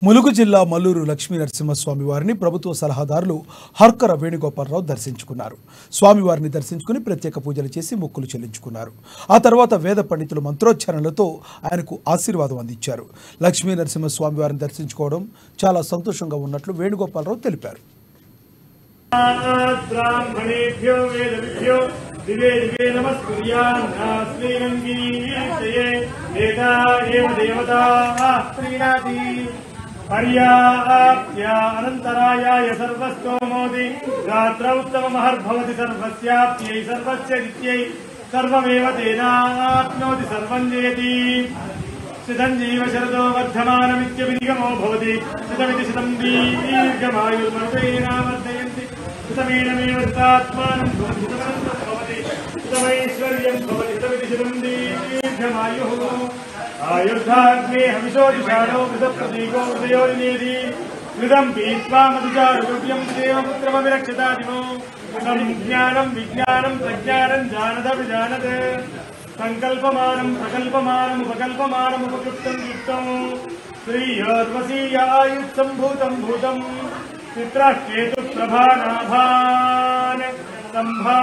ములుగు జిల్లా మల్లూరు లక్ష్మీ నరసింహస్వామి వారిని ప్రభుత్వ సలహాదారులు హర్కర వేణుగోపాలరావు దర్శించుకున్నారు. స్వామివారిని దర్శించుకుని ప్రత్యేక పూజలు చేసి మొక్కులు చెల్లించుకున్నారు. ఆ తర్వాత వేద పండితులు మంత్రోచ్చారణలతో ఆయనకు ఆశీర్వాదం అందించారు. లక్ష్మీ నరసింహస్వామి వారిని దర్శించుకోవడం చాలా సంతోషంగా ఉన్నట్లు వేణుగోపాలరావు తెలిపారు. दिवे दिवे नमस्कुर्यान्ना श्रीरङ्गीर्तये वेदा एव देवता प्रीणाति पर्याप्त्या अनन्तरायाय सर्वस्तोमोदि रात्रौ उत्तममहर्भवति सर्वस्याप्त्यै सर्वस्य नित्यै सर्वमेव तेनाप्नोति सर्वं जयति शतञ्जीव शरदो वर्धमानमित्यभिनिगमो भवति शतमिति शतं दीर्घमायुर्वर्धयन्ति शतमेनमेव शतात्मानं भवति शतमैश्वर्यं भवति शतमिति शतं दीर्घमायुः आयुर्धाग्ने हविषोदिषाणो मृतप्रतीको हृदयोनिधि मृदं पीत्वा मधुचारुव्यं देवपुत्रमभिरक्षतादिमो ज्ञानं विज्ञानं प्रज्ञानं जानद विजानद संकल्पमानं प्रकल्पमानं उपकल्पमानं उपकृप्तं युक्तं श्रीयोर्वसीयायुत्सम्भूतं भूतं पित्राकेतु प्रभानाभान् संभा